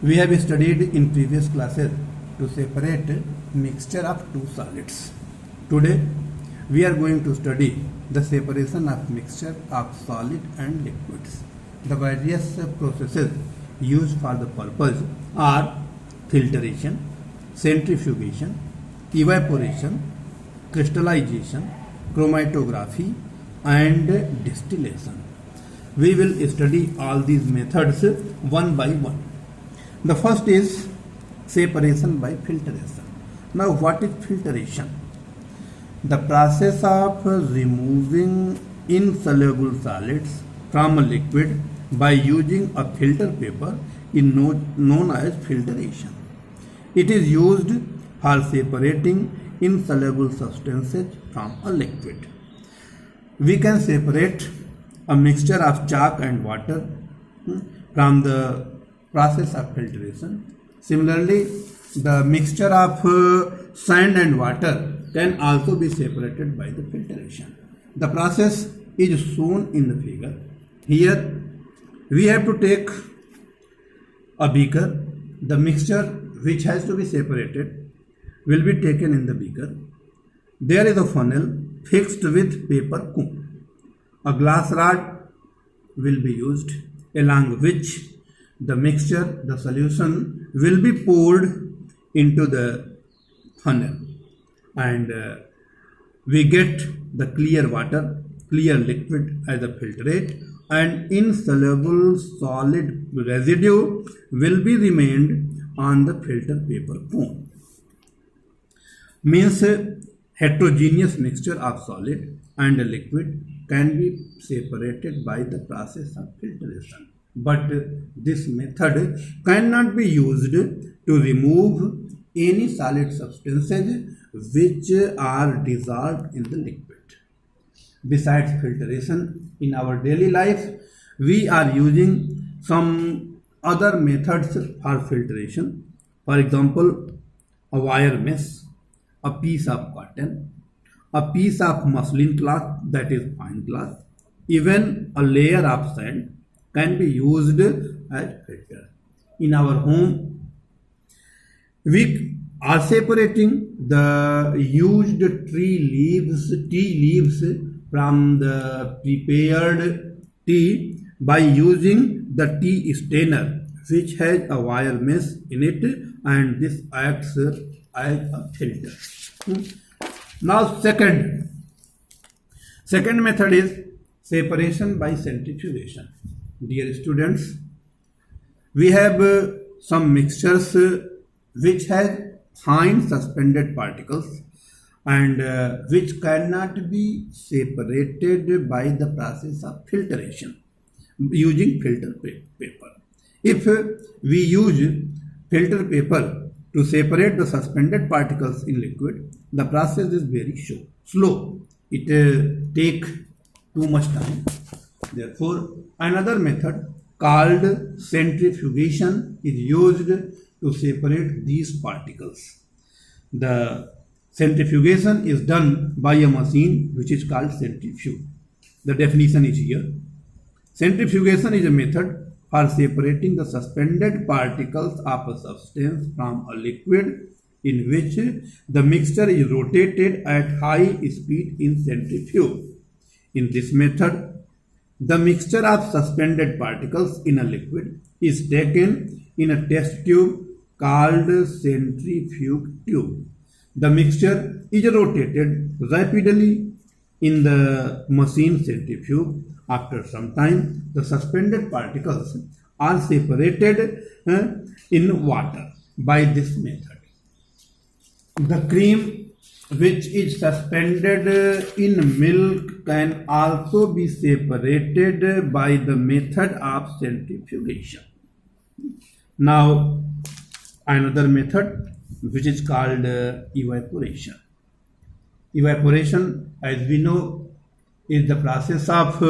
We have studied in previous classes to separate mixture of two solids. Today we are going to study the separation of mixture of solid and liquids. The various processes used for the purpose are filtration, centrifugation, evaporation, crystallization, chromatography and distillation. We will study all these methods one by one. The first is separation by filtration. Now what is filtration? The process of removing insoluble solids from a liquid by using a filter paper is known as filtration. It is used for separating insoluble substances from a liquid. We can separate a mixture of chalk and water from the process of filtration. Similarly, the mixture of sand and water can also be separated by the filtration. The process is shown in the figure. Here we have to take a beaker. The mixture which has to be separated will be taken in the beaker. There is a funnel fixed with paper cone. A glass rod will be used along which the mixture, the solution will be poured into the funnel and we get the clear water, clear liquid as a filtrate, and insoluble solid residue will be remained on the filter paper cone. Means heterogeneous mixture of solid and a liquid can be separated by the process of filtration. But this method cannot be used to remove any solid substances which are dissolved in the liquid. Besides filtration, in our daily life, we are using some other methods for filtration. For example, a wire mesh, a piece of cotton, a piece of muslin cloth, that is fine cloth, even a layer of sand can be used as filter. In our home, we are separating the used tea leaves from the prepared tea by using the tea strainer, which has a wire mesh in it, and this acts as a filter. Now second method is separation by centrifugation. Dear students, we have some mixtures which have fine suspended particles and which cannot be separated by the process of filtration using filter paper. If we use filter paper to separate the suspended particles in liquid, the process is very slow. It takes too much time. Therefore, another method called centrifugation is used to separate these particles. The centrifugation is done by a machine which is called centrifuge. The definition is here. Centrifugation is a method for separating the suspended particles of a substance from a liquid in which the mixture is rotated at high speed in centrifuge. In this method, the mixture of suspended particles in a liquid is taken in a test tube called centrifuge tube. The mixture is rotated rapidly in the machine centrifuge. After some time, the suspended particles are separated in water by this method. The cream which is suspended in milk can also be separated by the method of centrifugation. Now, another method which is called evaporation. Evaporation, as we know, is the process of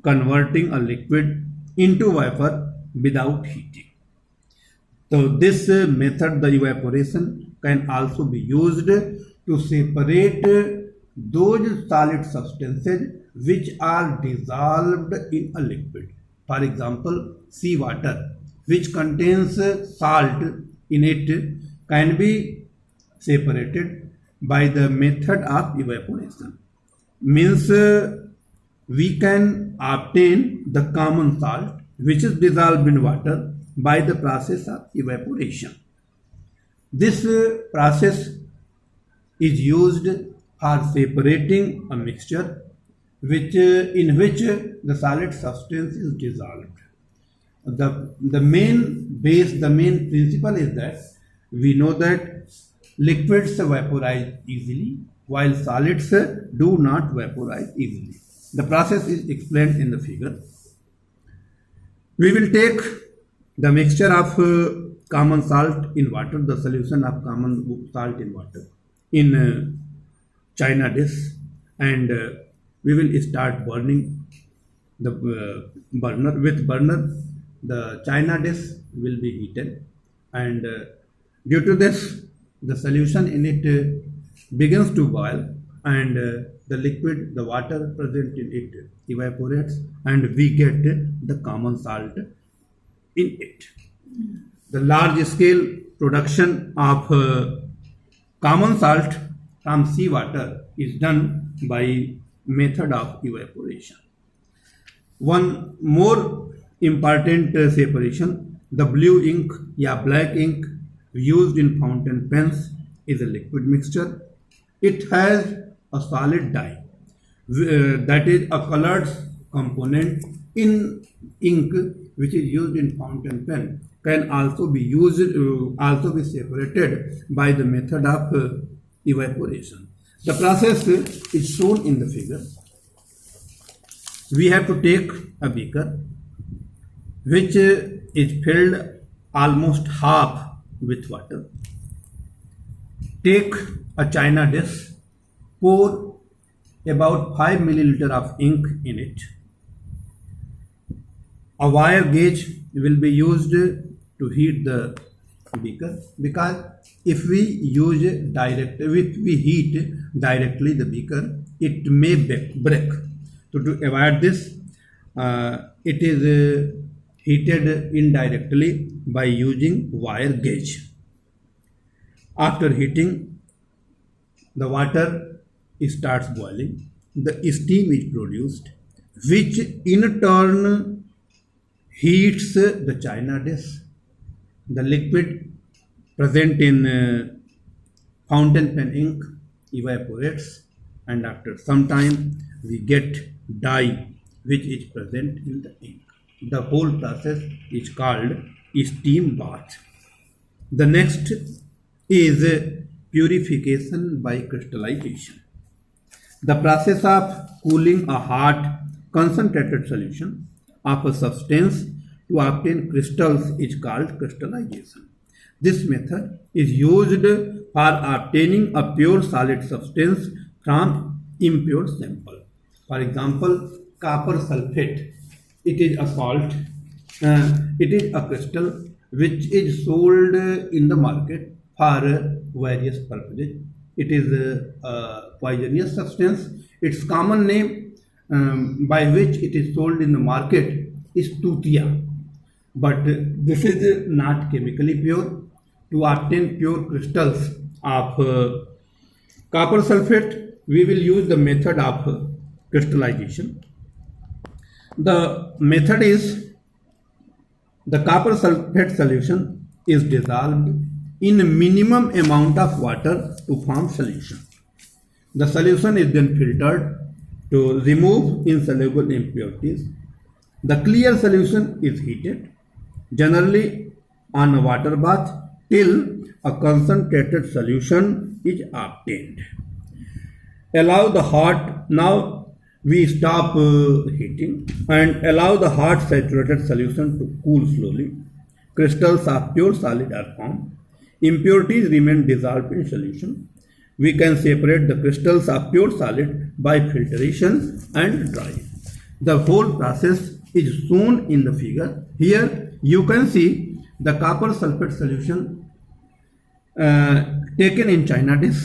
converting a liquid into vapor without heating. So this method, the evaporation, can also be used to separate those solid substances which are dissolved in a liquid. For example, seawater which contains salt in it can be separated by the method of evaporation. Means we can obtain the common salt which is dissolved in water by the process of evaporation. This process is used for separating a mixture in which the solid substance is dissolved. The main principle is that we know that liquids vaporize easily while solids do not vaporize easily. The process is explained in the figure. We will take the mixture of common salt in water, the solution of common salt in water in china dish, and we will start burning the burner. With burner, the china dish will be heated, and due to this, the solution in it begins to boil, and the water present in it evaporates, and we get the common salt in it. The large scale production of common salt from seawater is done by method of evaporation. One more important separation, the blue ink या black ink used in fountain pens is a liquid mixture. It has a solid dye, that is a colored component in ink which is used in fountain pen can also be separated by the method of evaporation. The process is shown in the figure. We have to take a beaker which is filled almost half with water. Take a china dish, pour about 5 milliliter of ink in it. A wire gauge will be used to heat the beaker, because if we heat directly the beaker, it may break. So to avoid this, it is heated indirectly by using wire gauge. After heating, the water starts boiling. The steam is produced, which in turn heats the china dish. The liquid present in fountain pen ink evaporates, and after some time we get dye which is present in the ink. The whole process is called steam bath. The next is purification by crystallization. The process of cooling a hot concentrated solution of a substance to obtain crystals is called crystallization. This method is used for obtaining a pure solid substance from impure sample. For example, copper sulfate. It is a salt. It is a crystal which is sold in the market for various purposes. It is a poisonous substance. Its common name by which it is sold in the market is toothia. But this is not chemically pure. To obtain pure crystals of copper sulfate, we will use the method of crystallization. The method is the copper sulfate solution is dissolved in a minimum amount of water to form solution. The solution is then filtered to remove insoluble impurities. The clear solution is heated, generally on a water bath, till a concentrated solution is obtained. Now we stop heating and allow the hot saturated solution to cool slowly. Crystals of pure solid are formed. Impurities remain dissolved in solution. We can separate the crystals of pure solid by filtration and drying. The whole process is shown in the figure. Here you can see the copper sulfate solution taken in china dish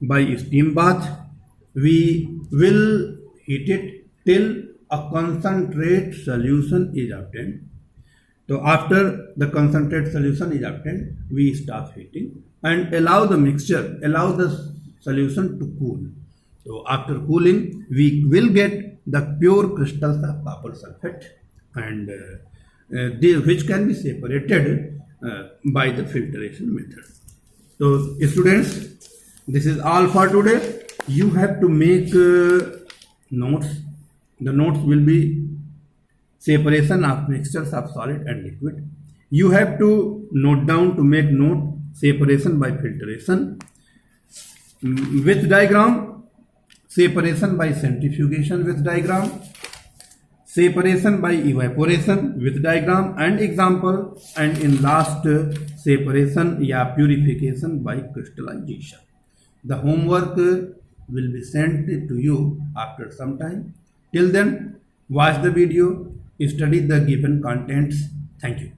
by steam bath. We will heat it till a concentrate solution is obtained. So after the concentrated solution is obtained, we stop heating and allow the solution to cool. So after cooling, we will get the pure crystals of copper sulfate, and which can be separated by the filtration method. So students, this is all for today. You have to make notes. The notes will be separation of mixtures of solid and liquid. You have to note down to make note separation by filtration. With diagram, separation by centrifugation with diagram, separation by evaporation with diagram and example, and in last separation purification by crystallization. The homework will be sent to you after some time. Till then, watch the video, study the given contents. Thank you.